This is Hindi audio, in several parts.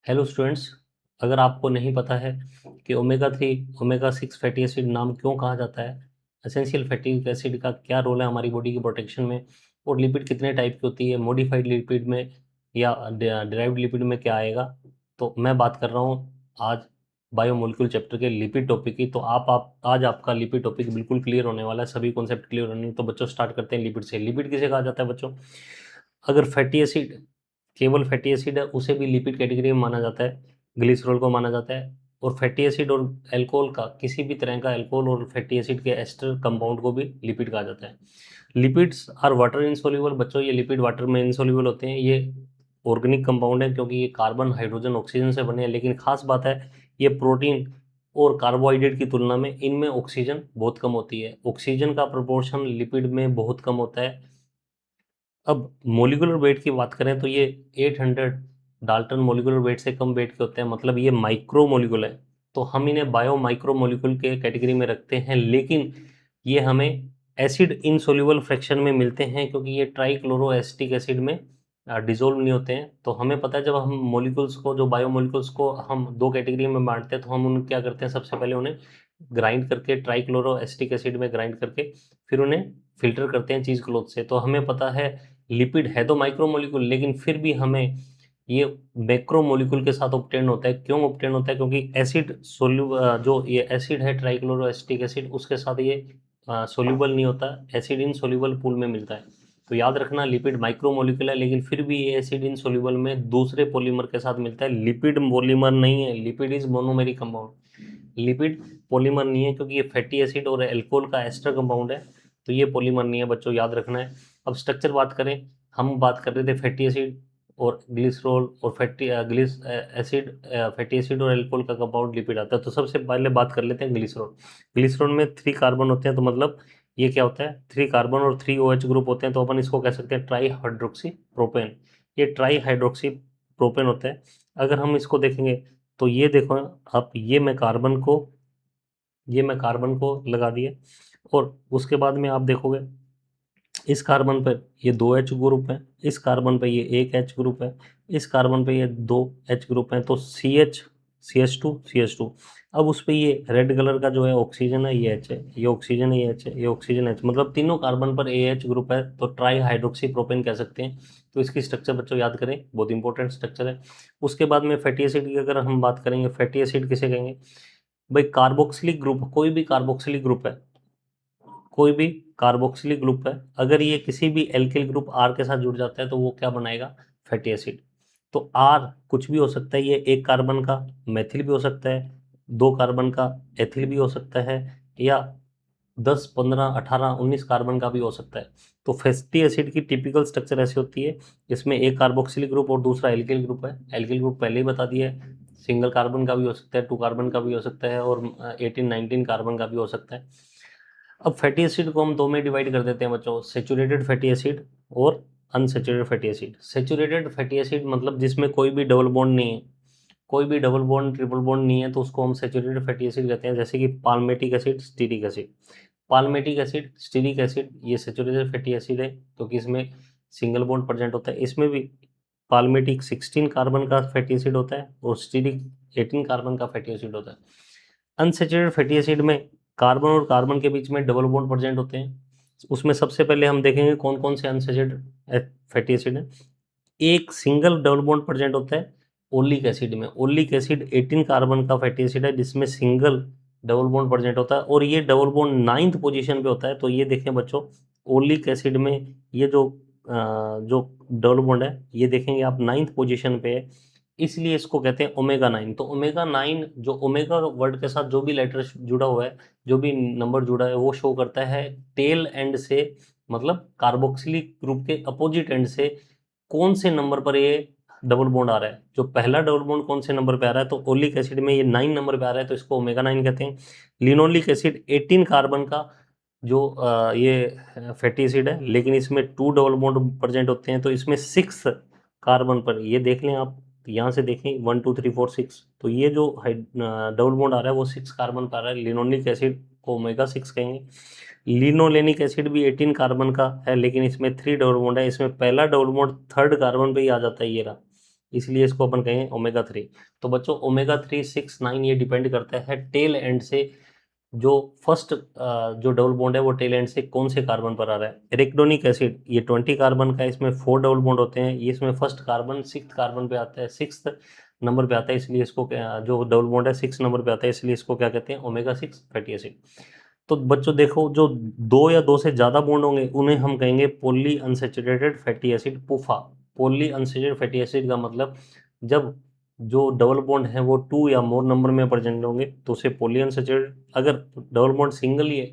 Hello students. अगर आपको नहीं पता है कि ओमेगा 3 ओमेगा 6 फैटी एसिड नाम क्यों कहा जाता है, एसेंशियल फैटी एसिड का क्या रोल है हमारी बॉडी की प्रोटेक्शन में, और लिपिड कितने टाइप की होती है, मॉडिफाइड लिपिड में या डिराइव्ड लिपिड में क्या आएगा, तो मैं बात कर रहा हूँ आज बायोमोलिक्यूल चैप्टर के लिपिड टॉपिक की। तो आप आज आपका लिपिड टॉपिक बिल्कुल क्लियर होने वाला है, सभी कॉन्सेप्ट क्लियर होने हैं। तो बच्चों स्टार्ट करते हैं लिपिड से। लिपिड किसे कहा जाता है बच्चों? अगर फैटी एसिड केवल फैटी एसिड है उसे भी लिपिड कैटेगरी में माना जाता है, ग्लिसरॉल को माना जाता है। और फैटी एसिड और अल्कोहल का, किसी भी तरह का अल्कोहल और फैटी एसिड के एस्टर कंपाउंड को भी लिपिड कहा जाता है। लिपिड्स आर वाटर इनसोल्यूबल बच्चों, ये लिपिड वाटर में इनसोल्यूबल होते हैं। ये ऑर्गेनिक कंपाउंड है क्योंकि ये कार्बन हाइड्रोजन ऑक्सीजन से बने हैं। लेकिन खास बात है, ये प्रोटीन और कार्बोहाइड्रेट की तुलना में इनमें ऑक्सीजन बहुत कम होती है। ऑक्सीजन का प्रोपोर्शन लिपिड में बहुत कम होता है। अब मोलिकुलर वेट की बात करें तो ये 800 डाल्टन मोलिकुलर वेट से कम वेट के होते हैं, मतलब ये माइक्रो मोलिकुल है। तो हम इन्हें बायो माइक्रो मोलिकुल के कैटेगरी में रखते हैं। लेकिन ये हमें एसिड इनसोल्यूबल फ्रैक्शन में मिलते हैं क्योंकि ये ट्राइक्लोरो एसिटिक एसिड में डिजोल्व नहीं होते हैं। तो हमें पता है जब हम मोलिकुल्स को, जो बायो मोलिकुल्स को हम दो कैटेगरी में बांटते हैं, तो हम उन्हें क्या करते हैं, सबसे पहले उन्हें ग्राइंड करके ट्राइक्लोरो एसिटिक एसिड में ग्राइंड करके फिर उन्हें फिल्टर करते हैं चीज क्लोथ से। तो हमें पता है लिपिड है तो माइक्रोमोलिक्यूल, लेकिन फिर भी हमें ये मैक्रोमोलिक्यूल के साथ ऑब्टेन होता है। क्यों ऑब्टेन होता है? क्योंकि एसिड जो ये एसिड है ट्राइक्लोरोएसिटिक एसिड, उसके साथ ये सोल्यूबल नहीं होता, एसिड इन सोल्यूबल पूल में मिलता है। तो याद रखना लिपिड माइक्रोमोलिक्यूल है, लेकिन फिर भी ये एसिड इन सोल्यूबल में दूसरे पॉलीमर के साथ मिलता है। लिपिड पॉलीमर नहीं है, lipid is monomeric compound. Lipid polymer नहीं है क्योंकि ये फैटी एसिड और एल्कोहल का एस्टर कंपाउंड है। तो ये पॉलीमर नहीं है बच्चों, याद रखना है। अब स्ट्रक्चर बात करें, हम बात कर रहे थे फैटी एसिड और ग्लिसरॉल और फैटी एसिड और अल्कोहल का कंपाउंड लिपिड आता है। तो सबसे पहले बात कर लेते हैं ग्लिसरॉल। ग्लिसरॉल में 3 कार्बन होते हैं, तो मतलब ये क्या होता है, 3 कार्बन और 3 OH ग्रुप होते हैं। तो अपन इसको कह सकते हैं ट्राई हाइड्रोक्सी प्रोपेन। ये ट्राई हाइड्रोक्सी प्रोपेन होता है। अगर हम इसको देखेंगे तो ये देखो आप, ये मैं कार्बन को लगा दिए, और उसके बाद में आप देखोगे इस कार्बन पर ये 2H ग्रुप है, इस कार्बन पे ये 1H ग्रुप है, इस कार्बन पे ये 2H ग्रुप है। तो CH2 अब उस पे ये रेड कलर का जो है ऑक्सीजन है, ये H है, ये ऑक्सीजन है, ये H है, ये ऑक्सीजन H, मतलब तीनों कार्बन पर AH ग्रुप है। तो ट्राई हाइड्रोक्सी प्रोपेन कह सकते हैं। तो इसकी स्ट्रक्चर बच्चों याद करें, बहुत इंपॉर्टेंट स्ट्रक्चर है। उसके बाद में फैटी एसिड की अगर हम बात करेंगे, फैटी एसिड किसे कहेंगे भाई? कार्बोक्सिलिक ग्रुप, कोई भी कार्बोक्सिलिक ग्रुप है, कोई भी कार्बोक्सिलिक ग्रुप है, अगर ये किसी भी एल्किल ग्रुप आर के साथ जुड़ जाता है तो वो क्या बनाएगा? Fatty acid. तो आर कुछ भी हो सकता है, ये एक कार्बन का मेथिल भी हो सकता है, 2 कार्बन का एथिल भी हो सकता है, या 10 15 18 19 कार्बन का भी हो सकता है। तो फैटी एसिड की टिपिकल स्ट्रक्चर ऐसी होती है, जिसमें एक कार्बोक्सिलिक ग्रुप और दूसरा एल्किल ग्रुप है। एल्किल ग्रुप पहले ही बता दिया है, सिंगल कार्बन का भी हो सकता है, 2 कार्बन का भी हो सकता है, और 18 19 कार्बन का भी हो सकता है। अब फैटी एसिड को हम दो में डिवाइड कर देते हैं बच्चों, सेचुरेटेड फैटी एसिड और unsaturated fatty acid. Saturated fatty acid मतलब जिसमें कोई भी डबल बॉन्ड नहीं है, कोई भी डबल बॉन्ड ट्रिपल बॉन्ड नहीं है, तो उसको हम सेचुरेटेड फैटी एसिड कहते हैं। जैसे कि palmitic acid, stearic acid. Palmitic acid, stearic acid ये सेचुरेटेड फैटी एसिड है क्योंकि इसमें सिंगल बॉन्ड प्रेजेंट होता है। इसमें भी पाल्मेटिक 16 कार्बन का फैटी एसिड होता है और स्टीरिक 18 कार्बन का फैटी एसिड होता है। अनसेचुरेटेड फैटी एसिड में कार्बन और कार्बन के बीच में डबल बॉन्ड प्रेजेंट होते हैं। उसमें सबसे पहले हम देखेंगे कौन कौन से अनसेचुरेटेड फैटी एसिड है। एक सिंगल डबल बॉन्ड प्रेजेंट होता है ओलिक एसिड में। ओलिक एसिड 18 कार्बन का फैटी एसिड है जिसमें सिंगल डबल बॉन्ड प्रेजेंट होता है, और ये डबल बॉन्ड 9th पोजीशन पे होता है। तो ये देखें बच्चों, ओलिक एसिड में ये जो डबल बॉन्ड है, ये देखेंगे आप 9th पोजीशन पे है, इसलिए इसको कहते हैं ओमेगा 9। तो ओमेगा 9, जो ओमेगा वर्ड के साथ जो भी लेटर जुड़ा हुआ है, जो भी नंबर जुड़ा है, वो शो करता है टेल एंड से, मतलब कार्बोक्सिलिक ग्रुप के अपोजिट एंड से कौन से नंबर पर ये डबल बॉन्ड आ रहा है। जो पहला डबल बॉन्ड कौन से नंबर पे आ रहा है, तो ओलिक एसिड में ये 9 नंबर पे आ रहा है, तो इसको ओमेगा 9 कहते हैं। लिनोलिक एसिड 18 कार्बन का जो ये फैटी एसिड है, लेकिन इसमें 2 डबल बॉन्ड प्रेजेंट होते हैं। तो इसमें 6 कार्बन पर, ये देख लें आप, यहाँ से देखें 1 2 3 4 6, तो ये जो डबल बॉन्ड आ रहा है वो 6 कार्बन पर आ रहा है। लिनोलिक एसिड को ओमेगा 6 कहेंगे। लिनोलेनिक एसिड भी 18 कार्बन का है, लेकिन इसमें 3 डबल बॉन्ड है। इसमें पहला डबल बॉन्ड 3rd कार्बन पे ही आ जाता है, ये रहा। इसलिए इसको अपन कहेंगे ओमेगा 3। तो बच्चों ओमेगा 3, 6, 9 ये डिपेंड करता है टेल एंड से, जो फर्स्ट जो डबल बॉन्ड है वो टेल एंड से कौन से कार्बन पर आ रहा है। एरिकडोनिक एसिड ये 20 कार्बन का है, इसमें 4 डबल बॉन्ड होते हैं, ये इसमें फर्स्ट कार्बन 6th कार्बन पे आता है, 6th नंबर पे आता है, इसलिए इसको जो डबल बॉन्ड है 6 नंबर पे आता है, इसलिए इसको क्या कहते हैं, ओमेगा 6 फैटी एसिड। तो बच्चों देखो, जो 2 या 2 से ज़्यादा बॉन्ड होंगे उन्हें हम कहेंगे poly unsaturated fatty acid, पूफा। Poly unsaturated fatty acid का मतलब जब जो डबल बॉन्ड है वो 2 या मोर नंबर में प्रेजेंट होंगे तो उसे पॉली अनसैचुरेटेड, अगर डबल बॉन्ड सिंगल ही है,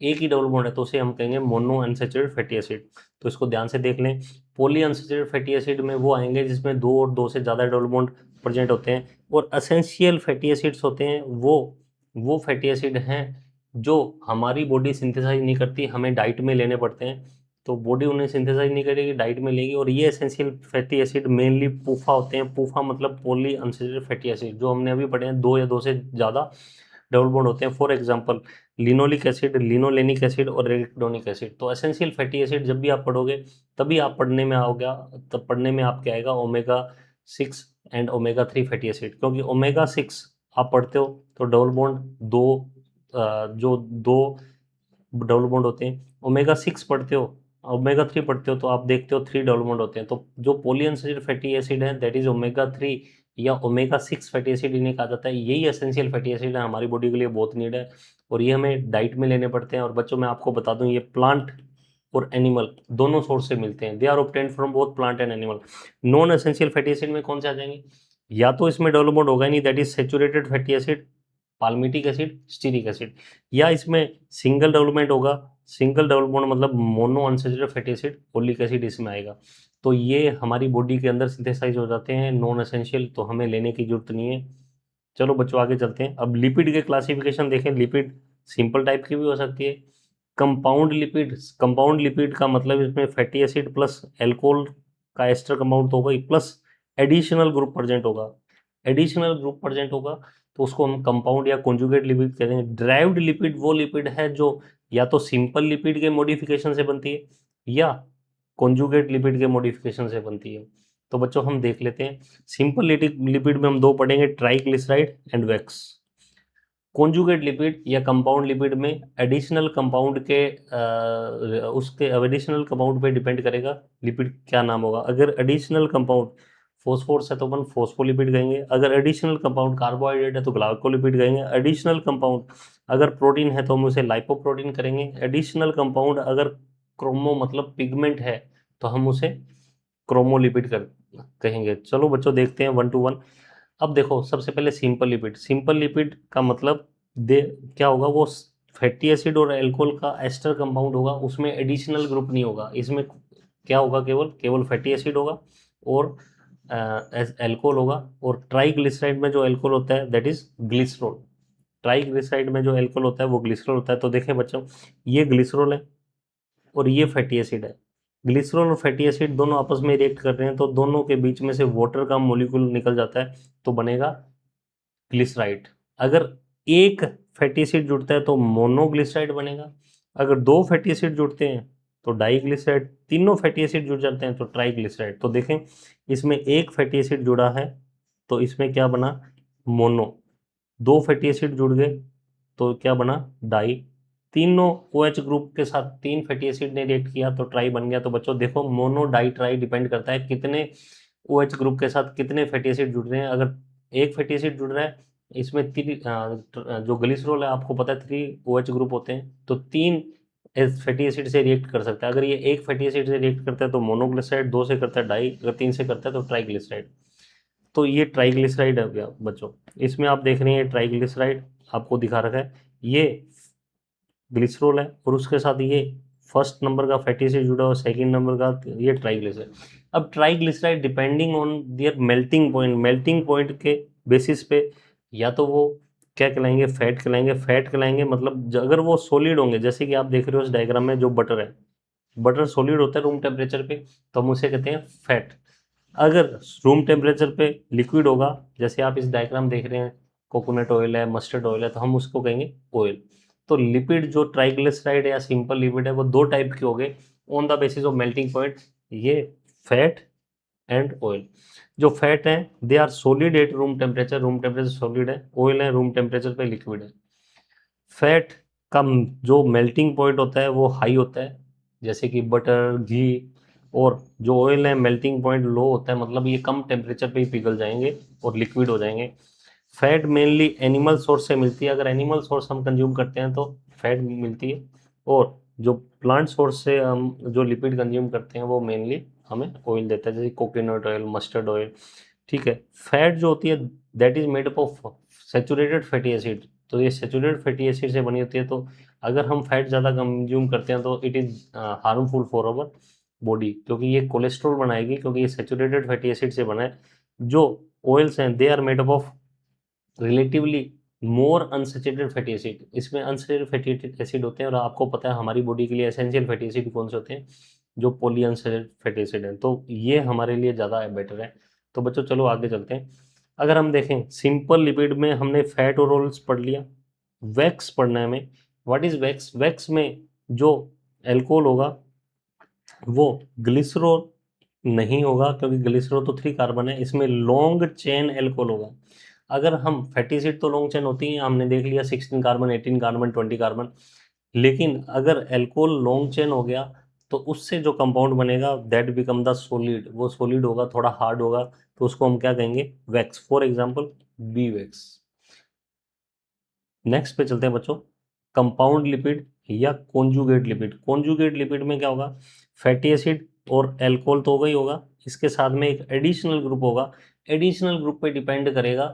एक ही डबल बॉन्ड है, तो उसे हम कहेंगे मोनो अनसैचुरेटेड फैटी एसिड। तो इसको ध्यान से देख लें, पॉली अनसैचुरेटेड फैटी एसिड में वो आएंगे जिसमें 2 और 2 से ज़्यादा डबल बॉन्ड प्रेजेंट होते हैं। और एसेंशियल फैटी एसिड्स होते हैं वो फैटी एसिड हैं जो हमारी बॉडी सिंथेसाइज नहीं करती, हमें डाइट में लेने पड़ते हैं, तो बॉडी उन्हें सिंथेसाइज नहीं करेगी, डाइट में लेगी। और ये एसेंशियल फैटी एसिड मेनली पूफा होते हैं। पूफा मतलब पॉली अनसैचुरेटेड फैटी एसिड, जो हमने अभी पढ़े हैं 2 या 2 से ज़्यादा डबल बॉन्ड होते हैं। For example linoleic acid, linolenic acid और एरिकडोनिक एसिड। तो एसेंशियल फैटी एसिड जब भी आप पढ़ोगे तभी आप पढ़ने में आओगे, तब पढ़ने में आपके आएगा omega 6 and omega 3 fatty acid. क्योंकि ओमेगा 6 आप पढ़ते हो तो डबल बॉन्ड जो 2 डबल बॉन्ड होते हैं, ओमेगा 6 पढ़ते हो, ओमेगा 3 पढ़ते हो तो आप देखते हो 3 डबल बॉन्ड होते हैं। तो जो पॉलीअनसैचुरेटेड फैटी एसिड है दैट इज ओमेगा 3 या ओमेगा 6 फैटी एसिड इन्हें कहा जाता है। यही एसेंशियल फैटी एसिड है, हमारी बॉडी के लिए बहुत नीड है और ये हमें डाइट में लेने पड़ते हैं। और बच्चों मैं आपको बता दूं, ये प्लांट और एनिमल दोनों सोर्स से मिलते हैं, they are obtained from both plant and animal. Non essential fatty acid में कौन से आ जाएंगे, या तो इसमें डबल बॉन्ड होगा नहीं, that is saturated fatty acid, palmitic acid, stearic acid, या इसमें सिंगल डेवलपमेंट होगा, सिंगल डबल बॉन्ड मतलब mono unsaturated fatty acid, oleic acid इसमें आएगा। तो ये हमारी बॉडी के अंदर सिंथेसाइज हो जाते हैं, नॉन एसेंशियल, तो हमें लेने की जरूरत नहीं है। चलो बच्चों आगे चलते हैं। अब लिपिड के क्लासिफिकेशन देखें। लिपिड सिंपल टाइप की भी हो सकती है, कंपाउंड लिपिड। कंपाउंड लिपिड का मतलब इसमें फैटी एसिड प्लस एल्कोहल का एस्टर कंपाउंड तो होगा ही, प्लस एडिशनल ग्रुप प्रेजेंट होगा, एडिशनल ग्रुप प्रेजेंट होगा तो उसको हम कंपाउंड या कॉन्जुगेट लिपिड कहते हैं। ड्राइव्ड लिपिड वो लिपिड है जो या तो सिंपल लिपिड के मॉडिफिकेशन से बनती है या कॉन्जुगेट लिपिड के मॉडिफिकेशन से बनती है। तो बच्चों हम देख लेते हैं। सिंपल लिपिड में हम 2 पढ़ेंगे, triglyceride and wax. Conjugate lipid या कंपाउंड लिपिड में एडिशनल कंपाउंड के उसके एडिशनल कंपाउंड पे डिपेंड करेगा लिपिड क्या नाम होगा। अगर एडिशनल कंपाउंड फॉस्फोरस है तो अपन फॉस्फोलिपिड कहेंगे, अगर एडिशनल कंपाउंड कार्बोहाइड्रेट है तो ग्लाइकोलिपिड कहेंगे, एडिशनल कंपाउंड अगर प्रोटीन है तो हम उसे लाइपोप्रोटीन करेंगे, एडिशनल कंपाउंड अगर क्रोमो मतलब पिगमेंट है तो हम उसे क्रोमोलिपिड कहेंगे। चलो बच्चों देखते हैं 1 to 1। अब देखो सबसे पहले सिंपल लिपिड। सिंपल लिपिड का मतलब दे क्या होगा, वो फैटी एसिड और अल्कोहल का एस्टर कंपाउंड होगा, उसमें एडिशनल ग्रुप नहीं होगा। इसमें क्या होगा, केवल केवल फैटी एसिड होगा और अल्कोहल होगा। और ट्राइग्लिसराइड में जो अल्कोहल होता है दैट इज ग्लिसरॉल। ट्राइग्लिसराइड में जो अल्कोहल होता है वो ग्लिसरॉल होता है। तो देखें बच्चों, ये ग्लिसरॉल है और ये फैटी एसिड है। ग्लिसरॉल और फैटी एसिड दोनों आपस में रिएक्ट कर रहे हैं तो दोनों के बीच में से वाटर का मॉलिक्यूल निकल जाता है तो बनेगा ग्लिसराइड। अगर एक फैटी एसिड जुड़ता है तो मोनोग्लिसराइड बनेगा, अगर 2 फैटी एसिड जुड़ते हैं तो डाइग्लिसराइड, तीनों फैटी एसिड जुड़ जाते हैं तो ट्राइग्लिसराइड। तो देखें इसमें एक फैटी एसिड जुड़ा है तो इसमें क्या बना, मोनो। 2 फैटी एसिड जुड़ गए तो क्या बना, डाई। तीनों OH ग्रुप के साथ 3 फैटी एसिड ने रिएक्ट किया तो ट्राई बन गया। तो बच्चों देखो, मोनो डाई ट्राई डिपेंड करता है कितने OH ग्रुप के साथ कितने फैटी एसिड जुड़ रहे हैं। अगर एक फैटी एसिड जुड़ रहा है, इसमें जो ग्लिसरॉल है आपको पता है 3 OH ग्रुप होते हैं तो 3 फैटी एसिड से रिएक्ट कर सकता है। अगर ये एक फैटी एसिड से रिएक्ट करता है तो मोनोग्लिसराइड, 2 से करता है डाई, अगर 3 से करता है तो ट्राइग्लिसराइड। तो ये ट्राइग्लिसराइड हो गया बच्चों। इसमें आप देख रहे हैं ट्राइग्लिसराइड आपको दिखा रखा है, ये ग्लिसरॉल है और उसके साथ ये फर्स्ट नंबर का फैटी एसिड जुड़ा हुआ, सेकंड नंबर का ये ट्राइग्लिसराइड। अब triglyceride depending on their melting point के बेसिस पे या तो वो क्या कहलाएंगे, फैट कहलाएंगे। फैट कहलाएंगे मतलब अगर वो सॉलिड होंगे, जैसे कि आप देख रहे हो इस डायग्राम में जो बटर है, बटर सॉलिड होता है रूम टेम्परेचर पे तो हम उसे कहते हैं फैट। अगर रूम टेम्परेचर पे लिक्विड होगा, जैसे आप इस डायग्राम देख रहे हैं, कोकोनट ऑयल है, मस्टर्ड ऑयल है, तो हम उसको कहेंगे ऑयल। तो लिपिड जो ट्राइग्लिसराइड है या सिंपल लिपिड है वो 2 टाइप के हो गए on the basis of melting point, ये फैट एंड ऑयल। जो फैट है they are solid at room temperature solid है, ऑयल है रूम टेम्परेचर पे लिक्विड है। फैट का जो मेल्टिंग पॉइंट होता है वो हाई होता है, जैसे कि बटर, घी, और जो ऑयल है मेल्टिंग पॉइंट लो होता है, मतलब ये कम टेम्परेचर पे ही पिघल जाएंगे और लिक्विड हो जाएंगे। फैट मेनली एनिमल सोर्स से मिलती है, अगर एनिमल सोर्स हम कंज्यूम करते हैं तो फैट मिलती है, और जो प्लांट सोर्स से हम जो लिपिड कंज्यूम करते हैं वो मेनली हमें ऑयल देता है, जैसे कोकोनट ऑयल, मस्टर्ड ऑयल। ठीक है। फैट जो होती है that is made up of saturated fatty acid, तो ये सेचुरेटेड फैटी एसिड से बनी होती है, तो अगर हम फैट ज़्यादा कंज्यूम करते हैं तो it is harmful for our body, क्योंकि ये कोलेस्ट्रॉल बनाएगी, क्योंकि ये सेचुरेटेड फैटी एसिड से बना है। जो ऑयल्स हैं they are made up of relatively more unsaturated fatty acid, इसमें अनसेचुरेटेड फैटी एसिड होते हैं, और आपको पता है हमारी बॉडी के लिए एसेंशियल फैटी एसिड कौन से होते हैं, जो पॉली अनसेचुरेटेड फैटी एसिड है, तो ये हमारे लिए ज़्यादा बेटर है। तो बच्चों चलो आगे चलते हैं। अगर हम देखें सिंपल लिपिड में हमने फैट और ऑयल्स पढ़ लिया, वैक्स पढ़ना है हमें। What is wax? वैक्स में जो एल्कोहल होगा वो ग्लिसरॉल नहीं होगा, क्योंकि ग्लिसरॉल तो 3 कार्बन है, इसमें लॉन्ग चेन एल्कोहल होगा। अगर हम फैटी एसिड तो लॉन्ग चेन होती है, हमने देख लिया 16 कार्बन, 18 कार्बन, 20 कार्बन, लेकिन अगर एल्कोहल लॉन्ग चेन हो गया तो उससे जो कंपाउंड बनेगा दैट बिकम द सॉलिड, वो सॉलिड होगा, थोड़ा हार्ड होगा, तो उसको हम क्या कहेंगे? Wax. For example B wax. Next पे चलते हैं बच्चों, कंपाउंड लिपिड या कॉन्जुगेट लिपिड। कॉन्जुगेट लिपिड में क्या होगा? फैटी एसिड और एल्कोहल तो होगा ही होगा, इसके साथ में एक एडिशनल ग्रुप होगा। एडिशनल ग्रुप पे डिपेंड करेगा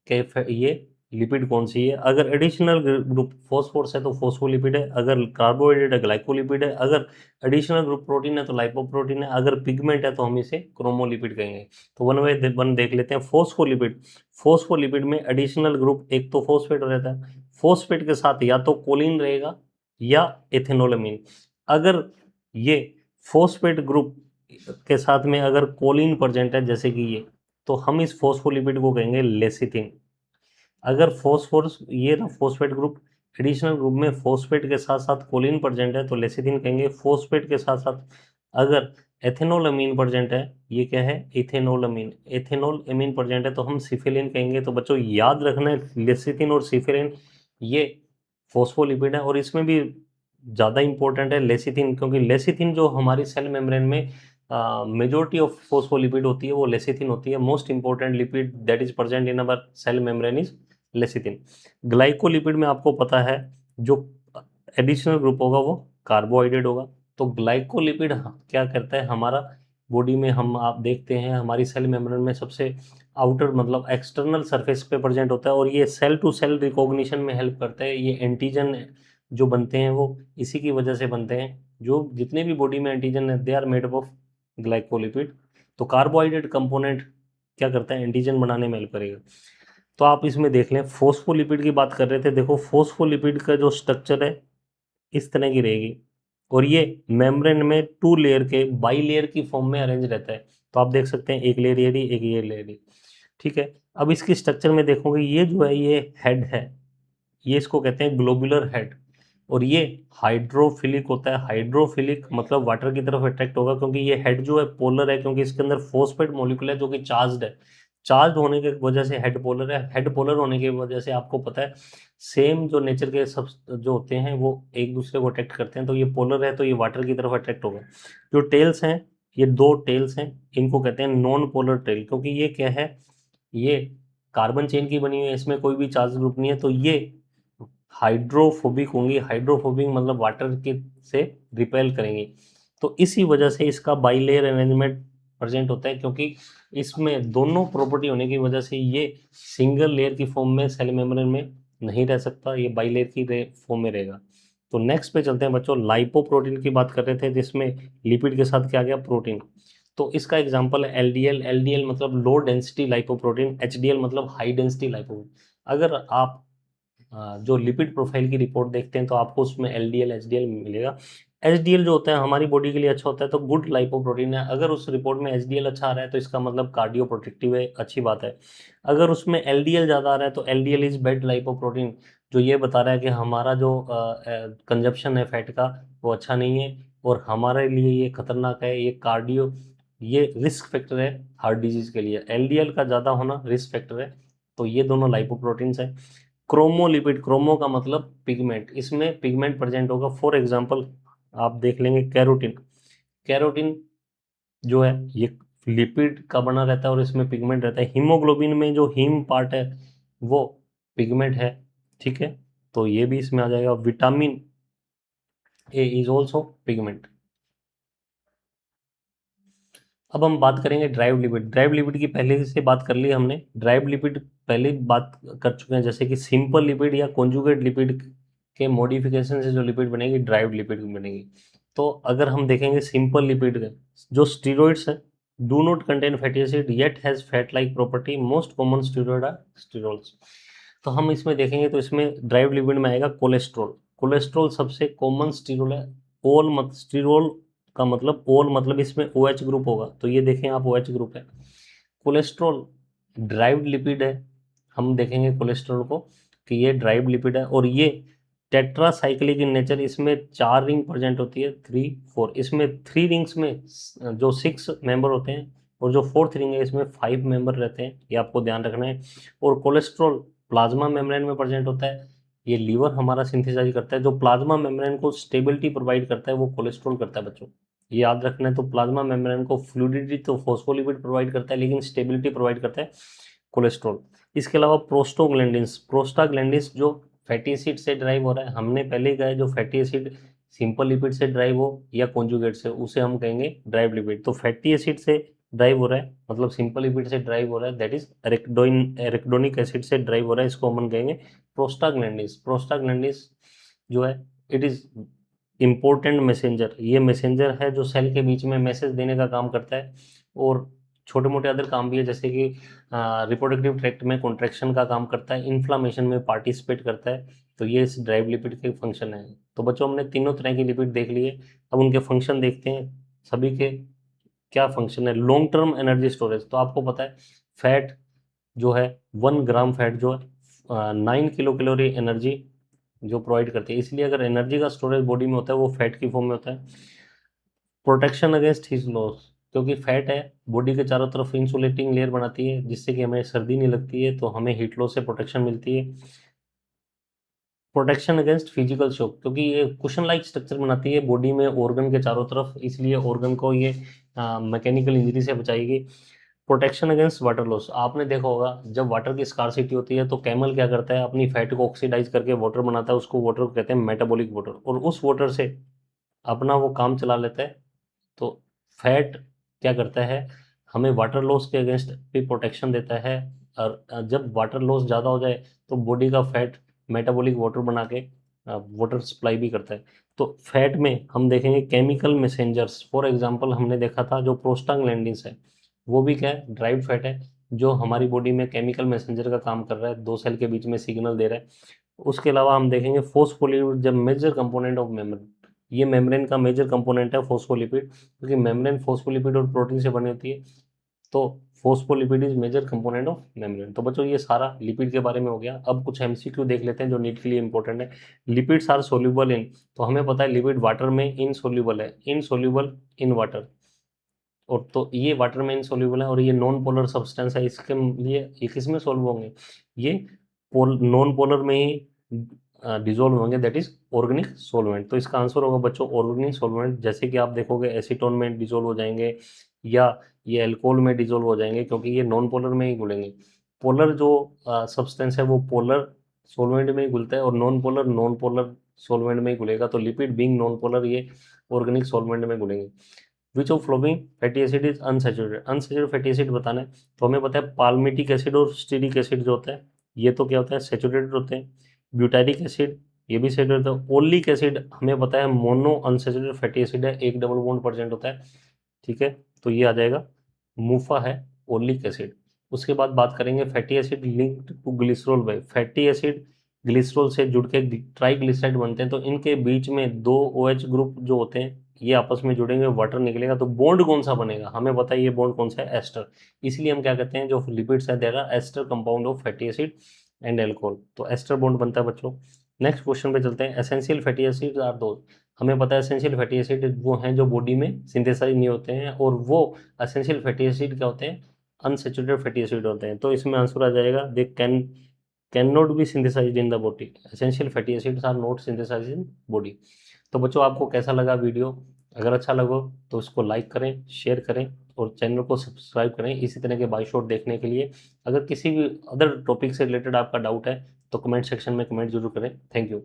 कि ये लिपिड कौन सी है। अगर एडिशनल ग्रुप फॉस्फोरस है तो फॉस्फोलिपिड है, अगर कार्बोहाइड्रेट है ग्लाइकोलिपिड है, अगर एडिशनल ग्रुप प्रोटीन है तो लाइपोप्रोटीन है, अगर पिगमेंट है तो हम इसे क्रोमोलिपिड कहेंगे। तो वन बाय वन देख लेते हैं। फॉस्फोलिपिड, फॉस्फोलिपिड में एडिशनल ग्रुप एक तो फॉस्फेट रहता है, फॉस्फेट के साथ या तो कोलिन रहेगा या इथेनोलामीन। अगर ये फॉस्फेट ग्रुप के साथ में अगर कोलिन प्रेजेंट है जैसे कि ये, तो हम इस फॉस्फोलिपिड को कहेंगे लेसिथिन। अगर फॉस्फोरस ये ना फॉस्फेट ग्रुप एडिशनल ग्रुप में फॉस्फेट के साथ साथ कोलिन प्रेजेंट है तो लेसिथिन कहेंगे। फॉस्फेट के साथ साथ अगर एथेनॉल अमीन प्रेजेंट है, ये क्या है? इथेनॉल अमीन। एथेनॉल अमीन प्रेजेंट है तो हम सिफिलिन कहेंगे। तो बच्चों याद रखना है लेसिथिन और सिफिलिन ये फॉस्फोलिपिड है, और इसमें भी ज़्यादा इंपॉर्टेंट है लेसिथिन, क्योंकि लेसिथिन जो हमारी सेल मेम्ब्रेन में मेजोरिटी ऑफ फॉस्फोलिपिड होती है वो लेसिथिन होती है। Most important lipid that is present in our cell membrane is lecithin. Glycolipid में आपको पता है जो एडिशनल ग्रुप होगा वो कार्बोहाइड्रेट होगा। तो ग्लाइकोलिपिड क्या करता है हमारा बॉडी में, हम आप देखते हैं हमारी सेल मेम्ब्रेन में सबसे आउटर मतलब एक्सटर्नल सरफेस पे प्रेजेंट होता है, और ये सेल टू सेल रिकॉग्निशन में हेल्प करता है। ये एंटीजन जो बनते हैं वो इसी की वजह से बनते हैं। जो जितने भी बॉडी में एंटीजन है they are made up of glycolipid. तो कार्बोहाइड्रेट कंपोनेंट क्या करता है? एंटीजन बनाने में हेल्प करेगा। तो आप इसमें देख लें, फोस्फोलिपिड की बात कर रहे थे, देखो फोस्फोलिपिड का जो स्ट्रक्चर है इस तरह की रहेगी, और ये मेम्ब्रेन में 2 लेयर के बाई लेयर की फॉर्म में अरेंज रहता है। तो आप देख सकते हैं एक लेयर ये रही, एक ये लेयर रही। ठीक है। अब इसकी स्ट्रक्चर में देखोगे ये जो है ये हेड है, ये इसको कहते हैं ग्लोबुलर हेड, और ये हाइड्रोफिलिक होता है। हाइड्रोफिलिक मतलब वाटर की तरफ अट्रैक्ट होगा, क्योंकि ये हेड जो है पोलर है, क्योंकि इसके अंदर फॉस्फेट मॉलिक्यूल है जो कि चार्ज्ड है। चार्ज होने की वजह से हेड पोलर है। हेड पोलर होने की वजह से आपको पता है सेम जो नेचर के सब जो होते हैं वो एक दूसरे को अट्रैक्ट करते हैं, तो ये पोलर है तो ये वाटर की तरफ अट्रैक्ट होगा। जो टेल्स हैं, ये 2 टेल्स हैं, इनको कहते हैं नॉन पोलर टेल, क्योंकि ये क्या है? ये कार्बन चेन की बनी हुई है, इसमें कोई भी चार्ज ग्रुप नहीं है, तो ये हाइड्रोफोबिक होंगी। हाइड्रोफोबिक मतलब वाटर के से रिपेल करेंगी। तो इसी वजह से इसका बाइलेयर अरेंजमेंट प्रेजेंट होता है, क्योंकि इसमें दोनों प्रॉपर्टी होने की वजह से ये सिंगल लेयर की फॉर्म में सेल मेम्ब्रेन में नहीं रह सकता, ये बाइलेयर की फॉर्म में रहेगा। तो नेक्स्ट पे चलते हैं बच्चों, लाइपोप्रोटीन की बात कर रहे थे जिसमें लिपिड के साथ क्या गया? प्रोटीन। तो इसका एग्जांपल है एलडीएल। एलडीएल मतलब लो डेंसिटी लाइपोप्रोटीन, एचडीएल मतलब हाई डेंसिटी लाइपोप्रोटीन। अगर आप जो लिपिड प्रोफाइल की रिपोर्ट देखते हैं तो आपको उसमें एलडीएल एचडीएल मिलेगा। एचडीएल जो होता है हमारी बॉडी के लिए अच्छा होता है, तो गुड लाइपोप्रोटीन है। अगर उस रिपोर्ट में एचडीएल अच्छा आ रहा है तो इसका मतलब कार्डियो प्रोटेक्टिव है, अच्छी बात है। अगर उसमें एलडीएल ज़्यादा आ रहा है तो एलडीएल इज बेड लाइपोप्रोटीन, जो ये बता रहा है कि हमारा जो कंजप्शन है फैट का वो अच्छा नहीं है और हमारे लिए ये खतरनाक है, ये कार्डियो ये रिस्क फैक्टर है हार्ट डिजीज के लिए, एलडीएल का ज़्यादा होना रिस्क फैक्टर है। तो ये दोनों लाइपोप्रोटीन्स है। क्रोमोलिपिड, क्रोमो का मतलब पिगमेंट, इसमें पिगमेंट प्रेजेंट होगा। फॉर एग्जांपल आप देख लेंगे कैरोटीन, कैरोटीन जो है ये लिपिड का बना रहता है और इसमें पिगमेंट रहता है। हीमोग्लोबिन में जो हीम पार्ट है वो पिगमेंट है, ठीक है, तो ये भी इसमें आ जाएगा। Vitamin A is also pigment. अब हम बात करेंगे ड्राइव लिपिड। ड्राइव लिपिड की पहले से बात कर ली हमने, ड्राइव लिपिड पहले बात कर चुके हैं, जैसे कि सिंपल लिपिड या कॉन्जुगेट लिपिड के मॉडिफिकेशन से जो लिपिड बनेगी ड्राइव लिपिड बनेगी। तो अगर हम देखेंगे सिंपल लिपिड जो स्टीरॉइड्स है, do not contain fatty acid yet has fat like property, most common steroid are sterols. तो हम इसमें देखेंगे तो इसमें ड्राइव लिपिड में आएगा कोलेस्ट्रॉल। कोलेस्ट्रॉल सबसे कॉमन स्टीरोल है। ओल मत स्टीरोल का मतलब, ओल मतलब इसमें ओ OH ग्रुप होगा, तो ये देखें आप OH ग्रुप है। कोलेस्ट्रॉल ड्राइव्ड लिपिड है। हम देखेंगे कोलेस्ट्रॉल को कि ये ड्राइव्ड लिपिड है और ये टेट्रासाइक्लिक इन नेचर, इसमें 4 रिंग प्रेजेंट होती है, 3 4। इसमें 3 रिंग्स में जो 6 मेंबर होते हैं और जो 4th रिंग है इसमें 5 मेंबर रहते हैं, ये आपको ध्यान रखना है। और कोलेस्ट्रॉल प्लाज्मा मेम्ब्रेन में प्रेजेंट होता है। ये लीवर हमारा सिंथेसाइज करता है, जो प्लाज्मा मेम्ब्रेन को स्टेबिलिटी प्रोवाइड करता है वो कोलेस्ट्रॉल करता है बच्चों, ये याद रखना है। तो प्लाज्मा मेम्ब्रेन को फ्लूइडिटी तो फॉस्फोलिपिड प्रोवाइड करता है, लेकिन स्टेबिलिटी प्रोवाइड करता है कोलेस्ट्रॉल। इसके अलावा प्रोस्टोग्लैंडिन्स, प्रोस्टाग्लैंडिन्स जो फैटी एसिड से ड्राइव हो रहा है, हमने पहले ही कहा है जो फैटी एसिड सिंपल लिपिड से ड्राइव हो या कॉन्जुगेट से, उसे हम कहेंगे ड्राइव लिपिड। तो फैटी एसिड से ड्राइव हो रहा है मतलब सिंपल लिपिड से ड्राइव हो रहा है, दैट इज एरिकडोनिक एसिड से ड्राइव हो रहा है, इसको हम कहेंगे प्रोस्टाग्लैंडिन्स। प्रोस्टाग्लैंडिन्स जो है इट इज इम्पोर्टेंट मैसेंजर, ये मैसेंजर है जो सेल के बीच में मैसेज देने का काम करता है। और छोटे मोटे अदर काम भी है, जैसे कि रिप्रोडक्टिव ट्रैक्ट में कॉन्ट्रैक्शन का काम करता है, इन्फ्लामेशन में पार्टिसिपेट करता है। तो ये इस ड्राइव लिपिड के फंक्शन है। तो बच्चों हमने तीनों तरह की लिपिड देख लिए, अब उनके फंक्शन देखते हैं सभी के क्या फंक्शन है। लॉन्ग टर्म एनर्जी स्टोरेज, तो आपको पता है फैट जो है 1 ग्राम फैट जो है 9 किलो कैलोरी एनर्जी जो प्रोवाइड करती है, इसलिए अगर एनर्जी का स्टोरेज बॉडी में होता है वो फैट की फॉर्म में होता है। प्रोटेक्शन अगेंस्ट हीट लॉस, क्योंकि फैट है बॉडी के चारों तरफ इंसुलेटिंग लेयर बनाती है जिससे कि हमें सर्दी नहीं लगती है, तो हमें हीट लॉस से प्रोटेक्शन मिलती है। प्रोटेक्शन अगेंस्ट फिजिकल शॉक, क्योंकि ये कुशन लाइक स्ट्रक्चर बनाती है बॉडी में ऑर्गन के चारों तरफ, इसलिए ऑर्गन को ये मैकेनिकल इंजरी से बचाएगी। प्रोटेक्शन अगेंस्ट वाटर लॉस, आपने देखा होगा जब वाटर की स्कार्सिटी होती है तो कैमल क्या करता है, अपनी फैट को ऑक्सीडाइज करके वाटर बनाता है, उसको वाटर को कहते हैं मेटाबॉलिक वाटर, और उस वाटर से अपना वो काम चला लेता है। तो फैट क्या करता है, हमें वाटर लॉस के अगेंस्ट भी प्रोटेक्शन देता है। और जब वाटर लॉस ज़्यादा हो जाए तो बॉडी का फैट मेटाबॉलिक वाटर बना के वाटर सप्लाई भी करता है। तो फैट में हम देखेंगे केमिकल मैसेंजर्स, फॉर एग्जांपल हमने देखा था जो प्रोस्टाग्लैंडिन्स है वो भी क्या है, ड्राइव फैट है, जो हमारी बॉडी में केमिकल मैसेंजर का काम कर रहा है, 2 सेल के बीच में सिग्नल दे रहा है। उसके अलावा हम देखेंगे फोस्फोलिपिड, जब मेजर कंपोनेंट ऑफ मेम्ब्रेन, ये मेम्ब्रेन का मेजर कंपोनेंट है फोस्फोलिपिड, क्योंकि मेम्ब्रेन फोस्फोलिपिड और प्रोटीन से बनी होती है, तो phospholipid is major component of membrane. तो बच्चों ये सारा लिपिड के बारे में हो गया। अब कुछ एमसीक्यू देख लेते हैं जो नीट के लिए इंपॉर्टेंट है। लिपिड्स आर सोल्यूबल इन, तो हमें पता है लिपिड वाटर में इनसोल्यूबल है, इनसोल्यूबल इन वाटर, और तो ये वाटर में इनसोल्यूबल है और ये नॉन पोलर सब्सटेंस है, इसके लिए ये किस में सोल्व होंगे, ये नॉन पोलर में ही डिजोल्व होंगे, दैट इज ऑर्गेनिक सोलवेंट। तो इसका आंसर होगा बच्चों ऑर्गेनिक सोलवेंट, जैसे कि आप देखोगे एसीटोन में डिजोल्व हो जाएंगे या ये अल्कोहल में डिजोल्व हो जाएंगे, क्योंकि ये नॉन पोलर में ही घुलेंगे। पोलर जो सब्सटेंस है वो पोलर सोलवेंट में ही घुलता है और नॉन पोलर सोलवेंट में ही घुलेगा। तो लिपिड बीइंग नॉन पोलर ये ऑर्गेनिक सोलवेंट में घुलेंगे। Which of flowing fatty acid is unsaturated, unsaturated fatty acid बताना है तो हमें पता है पाल्मिटिक एसिड और स्टीरिक एसिड जो होता है ये तो क्या होता है, सेचुरेटेड होते हैं। ब्यूटारिक एसिड ये भी सेचुरेटेड होता है। ओलिक एसिड हमें पता है मोनो अनसेचुरेटेड फैटी एसिड है, एक डबल बॉन्ड प्रेजेंट होता है, ठीक है, तो ये आ जाएगा मूफा है ओलिक एसिड। उसके बाद बात करेंगे fatty acid linked to glycerol by, fatty acid glycerol से जुड़ के ट्राइग्लिसराइड बनते हैं, तो इनके बीच में 2 OH ग्रुप जो होते हैं ये आपस में जुड़ेंगे, वाटर निकलेगा, तो बॉन्ड कौन सा बनेगा, हमें पता है ये बॉन्ड कौन सा है, एस्टर। इसलिए हम क्या कहते हैं जो लिपिड्स है there are ester compound of fatty acid and alcohol, तो एस्टर बॉन्ड बनता है बच्चों। नेक्स्ट क्वेश्चन पे चलते हैं। Essential fatty acids are those, हमें पता है एसेंशियल फैटी एसिड वो हैं जो बॉडी में सिंथेसाइज नहीं होते हैं, और वो एसेंशियल फैटी एसिड क्या होते हैं, अनसैचुरेटेड फैटी एसिड होते हैं। तो इसमें आंसर आ जाएगा they can not be synthesised in the body, essential fatty acids are not synthesised in body. तो बच्चों आपको कैसा लगा वीडियो, अगर अच्छा लगा तो उसको लाइक करें, शेयर करें और चैनल को सब्सक्राइब करें इसी तरह के बाई शॉट देखने के लिए। अगर किसी भी अदर टॉपिक से रिलेटेड आपका डाउट है तो कमेंट सेक्शन में कमेंट जरूर करें। Thank you.